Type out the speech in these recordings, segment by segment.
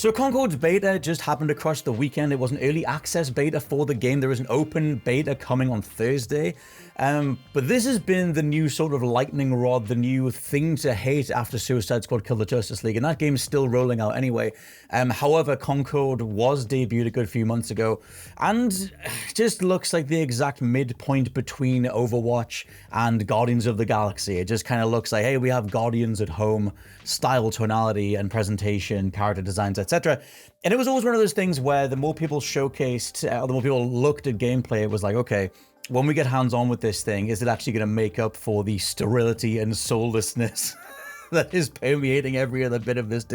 So Concord's beta just happened across the weekend. It was an early access beta for the game. There is an open beta coming on Thursday. But this has been the new sort of lightning rod, the new thing to hate after Suicide Squad Kill the Justice League, and that game's still rolling out anyway. However, Concord was debuted a good few months ago, and just looks like the exact midpoint between Overwatch and Guardians of the Galaxy. It just kind of looks like, hey, we have Guardians at home, style, tonality, and presentation, character designs, etc. And it was always one of those things where the more people showcased, the more people looked at gameplay, it was like, okay, when we get hands-on with this thing, is it actually going to make up for the sterility and soullessness that is permeating every other bit of this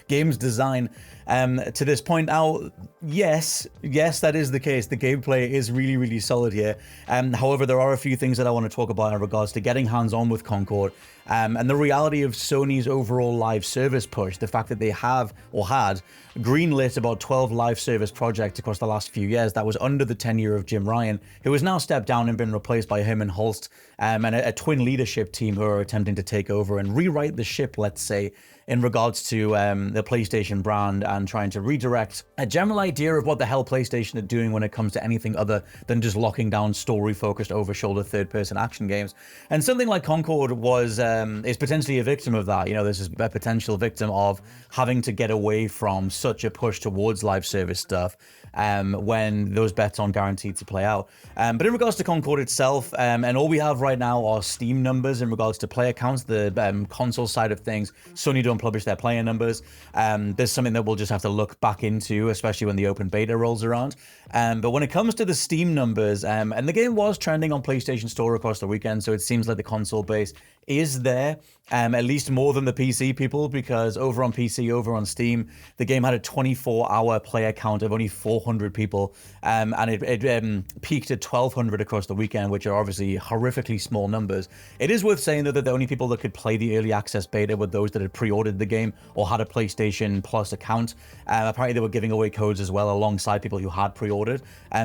game's design to this point? Now, yes, that is the case. The gameplay is really, really solid here. However, there are a few things that I want to talk about in regards to getting hands-on with Concord, and the reality of Sony's overall live service push, the fact that they have, or had, greenlit about 12 live service projects across the last few years. That was under the tenure of Jim Ryan, who has now stepped down and been replaced by him and Holst, and a twin leadership team who are attempting to take over and rewrite the ship, let's say, in regards to the PlayStation brand and trying to redirect a general idea of what the hell PlayStation are doing when it comes to anything other than just locking down story-focused, over-shoulder, third-person action games. And something like Concord is potentially a victim of that. You know, this is a potential victim of having to get away from such a push towards live service stuff when those bets aren't guaranteed to play out. But in regards to Concord itself, and all we have right now are Steam numbers in regards to player counts, the console side of things. Sony don't publish their player numbers. There's something that we'll just have to look back into, especially when the open beta rolls around. But when it comes to the Steam numbers, and the game was trending on PlayStation Store across the weekend, so it seems like the console base is there, at least more than the PC people, because over on PC, over on Steam, the game had a 24-hour player count of only 400 people, and it peaked at 1,200 across the weekend, which are obviously horrifically small numbers. It is worth saying, though, that the only people that could play the early access beta were those that had pre-ordered the game or had a PlayStation Plus account. Apparently, they were giving away codes as well alongside people who had pre-ordered.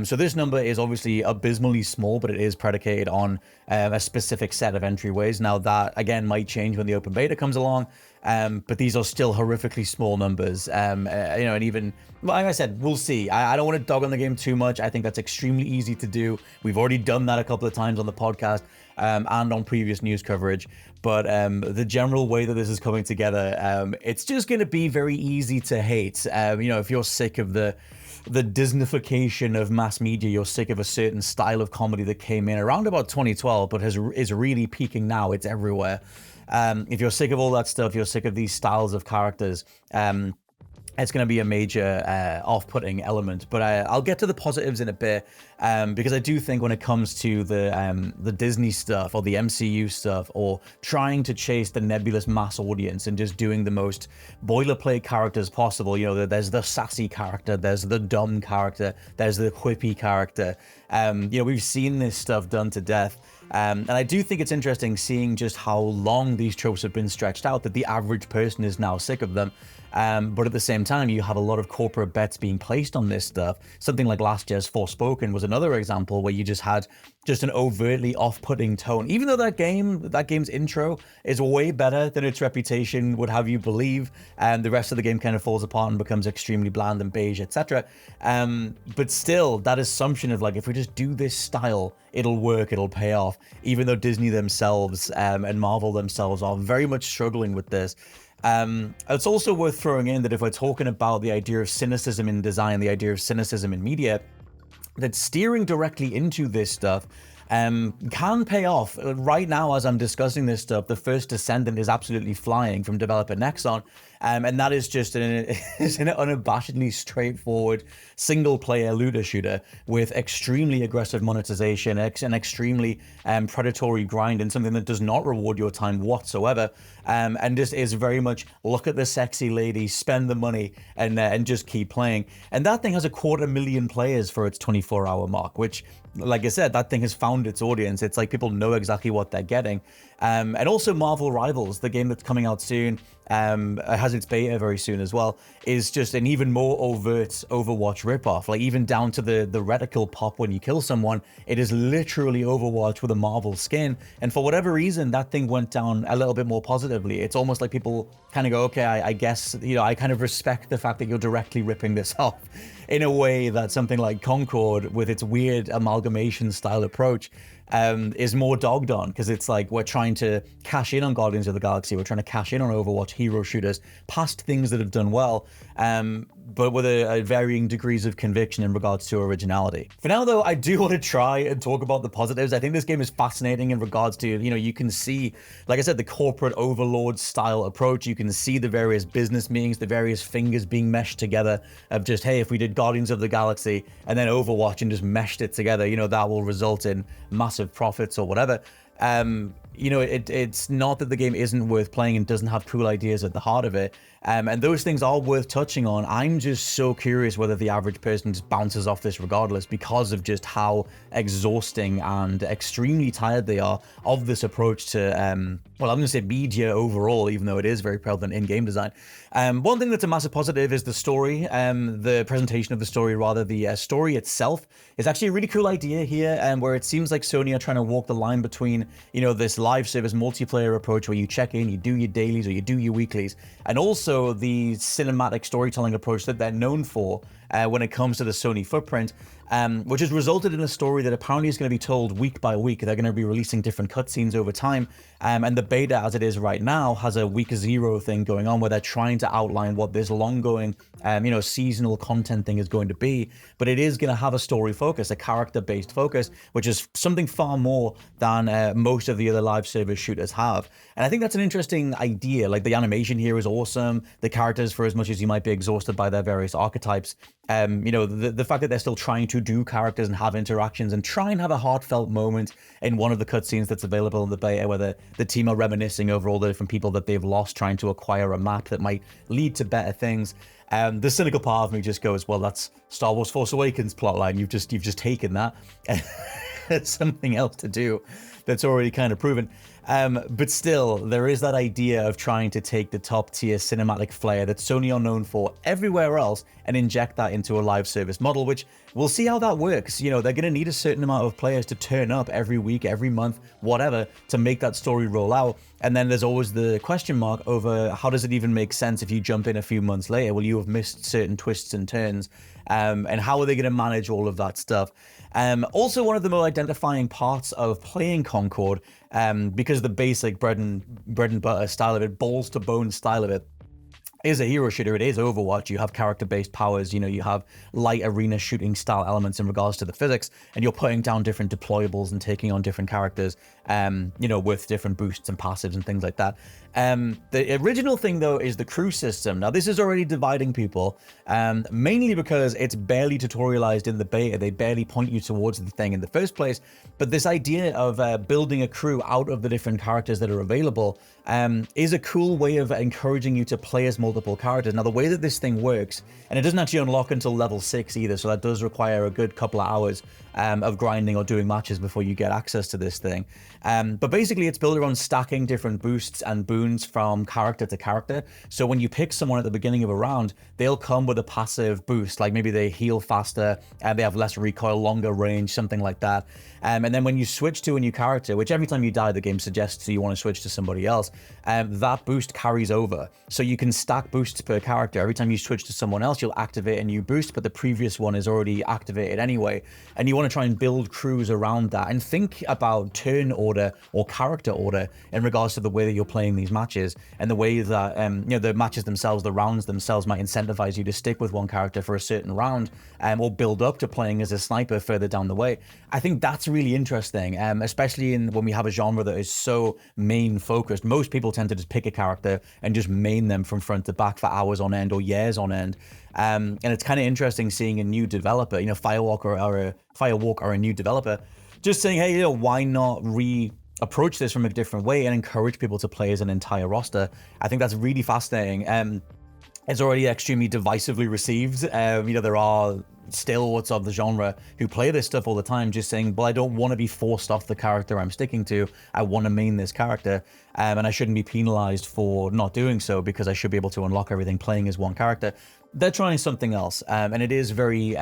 So this number is obviously abysmally small, but it is predicated on a specific set of entryways. Now, that, again, might change when the open beta comes along, but these are still horrifically small numbers. And even, like I said, we'll see. I don't want to dog on the game too much. I think that's extremely easy to do. We've already done that a couple of times on the podcast and on previous news coverage. But the general way that this is coming together, it's just going to be very easy to hate. If you're sick of the Disneyfication of mass media, you're sick of a certain style of comedy that came in around about 2012, but is really peaking now. It's everywhere. If you're sick of all that stuff, you're sick of these styles of characters, it's going to be a major off-putting element. But I'll get to the positives in a bit, because I do think when it comes to the Disney stuff or the MCU stuff, or trying to chase the nebulous mass audience and just doing the most boilerplate characters possible, there's the sassy character, there's the dumb character, there's the quippy character. We've seen this stuff done to death. And I do think it's interesting seeing just how long these tropes have been stretched out, that the average person is now sick of them. But at the same time, you have a lot of corporate bets being placed on this stuff. Something like last year's Forspoken was another example where you just had an overtly off-putting tone. Even though that game's intro is way better than its reputation would have you believe, and the rest of the game kind of falls apart and becomes extremely bland and beige, etc. But still, that assumption of, like, if we just do this style, it'll work, it'll pay off, even though Disney themselves and Marvel themselves are very much struggling with this. It's also worth throwing in that if we're talking about the idea of cynicism in design, the idea of cynicism in media, that steering directly into this stuff can pay off. Right now, as I'm discussing this stuff, the first Descendant is absolutely flying from developer Nexon, and that is just an unabashedly straightforward single-player looter shooter with extremely aggressive monetization, an extremely predatory grind, and something that does not reward your time whatsoever, and just is very much look at the sexy lady, spend the money, and just keep playing. And that thing has 250,000 players for its 24-hour mark, which, like I said, that thing has found its audience. It's like people know exactly what they're getting. And also Marvel Rivals, the game that's coming out soon, has its beta very soon as well, is just an even more overt Overwatch ripoff. Like even down to the reticle pop when you kill someone, it is literally Overwatch with a Marvel skin. And for whatever reason, that thing went down a little bit more positively. It's almost like people kind of go, okay, I guess, you know, I kind of respect the fact that you're directly ripping this off in a way that something like Concord, with its weird amalgamation style approach, is more dogged on, because it's like we're trying to cash in on Guardians of the Galaxy, we're trying to cash in on Overwatch hero shooters, past things that have done well, but with a varying degrees of conviction in regards to originality. For now though, I do want to try and talk about the positives. I think this game is fascinating in regards to, you know, you can see, like I said, the corporate overlord style approach. You can see the various business meetings, the various fingers being meshed together of just, hey, if we did Guardians of the Galaxy and then Overwatch and just meshed it together, you know, that will result in massive profits or whatever. You know, it's not that the game isn't worth playing and doesn't have cool ideas at the heart of it. And those things are worth touching on. I'm just so curious whether the average person just bounces off this regardless, because of just how exhausting and extremely tired they are of this approach to, well, I'm going to say media overall, even though it is very prevalent in game design. One thing that's a massive positive is the story, the presentation of the story, rather. The story itself is actually a really cool idea here, where it seems like Sony are trying to walk the line between, you know, this live service multiplayer approach where you check in, you do your dailies or you do your weeklies, and also the cinematic storytelling approach that they're known for when it comes to the Sony footprint, which has resulted in a story that apparently is going to be told week by week. They're going to be releasing different cutscenes over time, and the beta as it is right now has a week 0 thing going on where they're trying to outline what this long-going, you know, seasonal content thing is going to be, but it is going to have a story focus, a character-based focus, which is something far more than most of the other live service shooters have. And I think that's an interesting idea. Like, the animation here is awesome. The characters, for as much as you might be exhausted by their various archetypes, you know, the fact that they're still trying to do characters and have interactions and try and have a heartfelt moment in one of the cutscenes that's available in the beta, where the team are reminiscing over all the different people that they've lost, trying to acquire a map that might lead to better things. The cynical part of me just goes, well, that's Star Wars Force Awakens plotline. You've just taken that and something else to do that's already kind of proven. But still, there is that idea of trying to take the top tier cinematic flair that Sony are known for everywhere else and inject that into a live service model, which we'll see how that works. You know, they're going to need a certain amount of players to turn up every week, every month, whatever, to make that story roll out. And then there's always the question mark over how does it even make sense if you jump in a few months later? Will you have missed certain twists and turns? And how are they going to manage all of that stuff? Also, one of the more identifying parts of playing Concord, because the basic bread and butter style of it, balls to bone style of it, is a hero shooter. It is Overwatch. You have character-based powers, you know, you have light arena shooting style elements in regards to the physics, and you're putting down different deployables and taking on different characters, you know, with different boosts and passives and things like that. The original thing, though, is the crew system. Now, this is already dividing people, mainly because it's barely tutorialized in the beta. They barely point you towards the thing in the first place. But this idea of building a crew out of the different characters that are available is a cool way of encouraging you to play as multiple characters. Now, the way that this thing works, and it doesn't actually unlock until level 6 either, so that does require a good couple of hours of grinding or doing matches before you get access to this thing. But basically, it's built around stacking different boosts and boons from character to character. So when you pick someone at the beginning of a round, they'll come with a passive boost, like maybe they heal faster, and they have less recoil, longer range, something like that. And then when you switch to a new character, which every time you die, the game suggests you want to switch to somebody else, that boost carries over. So you can stack boosts per character. Every time you switch to someone else, you'll activate a new boost, but the previous one is already activated anyway. And you want to try and build crews around that and think about turn order or character order in regards to the way that you're playing these matches, and the way that you know, the matches themselves, the rounds themselves might incentivize you to stick with one character for a certain round, or build up to playing as a sniper further down the way. I think that's really interesting, especially when we have a genre that is so main focused. Most people tend to just pick a character and just main them from front to back for hours on end or years on end. And it's kind of interesting seeing a new developer, you know, Firewalk or a new developer, just saying, hey, you know, why not approach this from a different way and encourage people to play as an entire roster. I think that's really fascinating. is already extremely divisively received. There are stalwarts of the genre who play this stuff all the time, just saying, well, I don't want to be forced off the character I'm sticking to. I want to main this character, and I shouldn't be penalized for not doing so because I should be able to unlock everything playing as one character. They're trying something else, and it is very,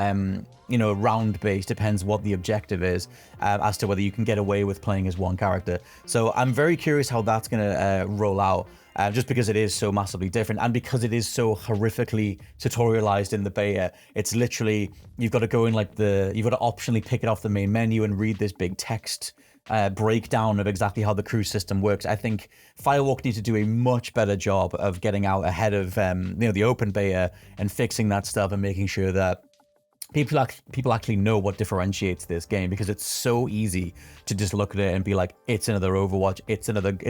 round-based, depends what the objective is, as to whether you can get away with playing as one character. So I'm very curious how that's going to roll out. Just because it is so massively different and because it is so horrifically tutorialized in the beta. It's literally, you've got to go in you've got to optionally pick it off the main menu and read this big text breakdown of exactly how the crew system works. I think Firewalk needs to do a much better job of getting out ahead of the open beta and fixing that stuff and making sure that people actually know what differentiates this game, because it's so easy to just look at it and be like, it's another Overwatch, it's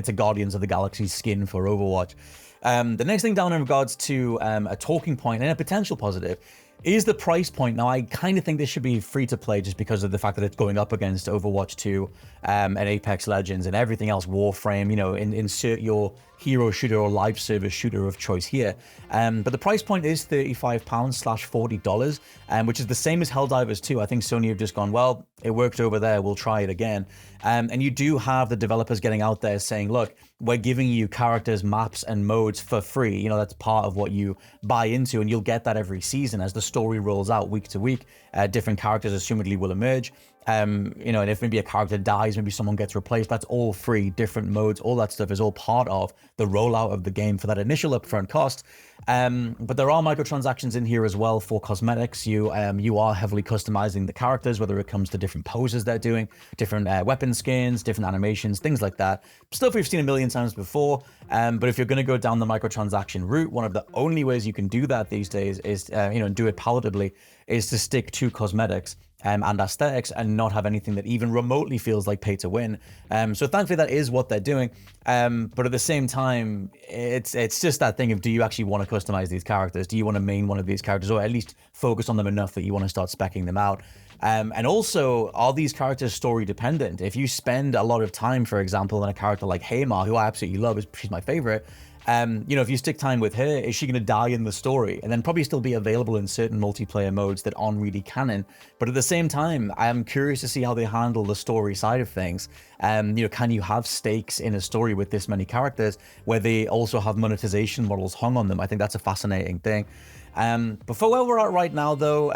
a Guardians of the Galaxy skin for Overwatch. The next thing down in regards to a talking point and a potential positive is the price point. Now, I kind of think this should be free to play just because of the fact that it's going up against Overwatch 2 and Apex Legends and everything else, Warframe, insert your hero shooter or live service shooter of choice here. But the price point is £35/$40, which is the same as Helldivers 2. I think Sony have just gone, well, it worked over there, we'll try it again. And you do have the developers getting out there saying, look, we're giving you characters, maps, and modes for free. That's part of what you buy into, and you'll get that every season as the story rolls out week to week. Different characters assumedly will emerge. And if maybe a character dies, maybe someone gets replaced, that's all free. Different modes, all that stuff is all part of the rollout of the game for that initial upfront cost. But there are microtransactions in here as well for cosmetics. You are heavily customizing the characters, whether it comes to different poses they're doing, different weapon skins, different animations, things like that. Stuff we've seen a million times before. But if you're going to go down the microtransaction route, one of the only ways you can do that these days is, do it palatably, is to stick to cosmetics and aesthetics and not have anything that even remotely feels like pay to win. So thankfully that is what they're doing. But at the same time, it's just that thing of, do you actually want to customize these characters? Do you want to main one of these characters, or at least focus on them enough that you want to start speccing them out? And also, are these characters story dependent? If you spend a lot of time, for example, on a character like Haymar, who I absolutely love, she's my favorite, if you stick time with her, is she going to die in the story and then probably still be available in certain multiplayer modes that aren't really canon? But at the same time, I am curious to see how they handle the story side of things. Can you have stakes in a story with this many characters where they also have monetization models hung on them? I think that's a fascinating thing. But for where we're at right now, though,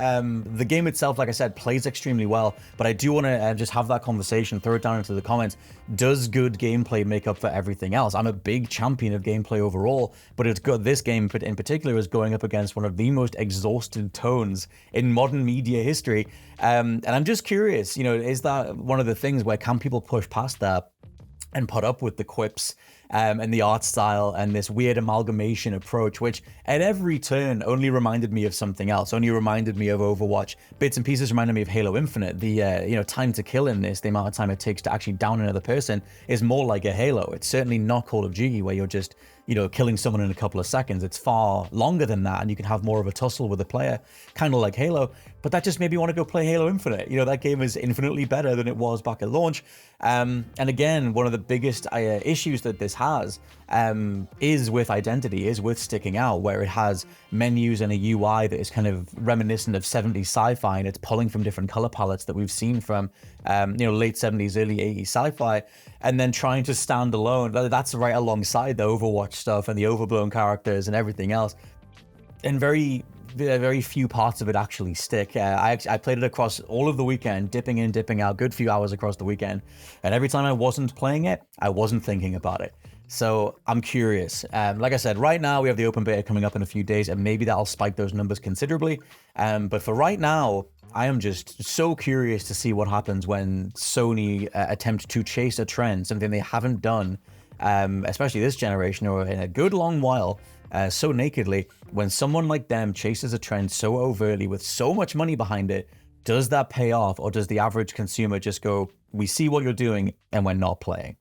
the game itself, like I said, plays extremely well. But I do want to just have that conversation, throw it down into the comments. Does good gameplay make up for everything else? I'm a big champion of gameplay overall, but it's good. This game in particular is going up against one of the most exhausted tones in modern media history. And I'm just curious, is that one of the things where can people push past that and put up with the quips and the art style and this weird amalgamation approach, which at every turn only reminded me of something else, only reminded me of Overwatch. Bits and pieces reminded me of Halo Infinite. The time to kill in this, the amount of time it takes to actually down another person, is more like a Halo. It's certainly not Call of Duty, where you're just killing someone in a couple of seconds. It's far longer than that, and you can have more of a tussle with a player, kind of like Halo. But that just made me want to go play Halo Infinite. That game is infinitely better than it was back at launch. And again, one of the biggest issues that this has is with identity, is with sticking out, where it has menus and a UI that is kind of reminiscent of 70s sci-fi, and it's pulling from different color palettes that we've seen from late 70s, early 80s sci-fi, and then trying to stand alone. That's right alongside the Overwatch stuff and the overblown characters and everything else. And very few parts of it actually stick. I played it across all of the weekend, dipping in, dipping out, good few hours across the weekend. And every time I wasn't playing it, I wasn't thinking about it. So I'm curious. Like I said, right now we have the open beta coming up in a few days, and maybe that'll spike those numbers considerably. But for right now, I am just so curious to see what happens when Sony attempt to chase a trend, something they haven't done, especially this generation or in a good long while, so nakedly. When someone like them chases a trend so overtly with so much money behind it, does that pay off, or does the average consumer just go, we see what you're doing and we're not playing?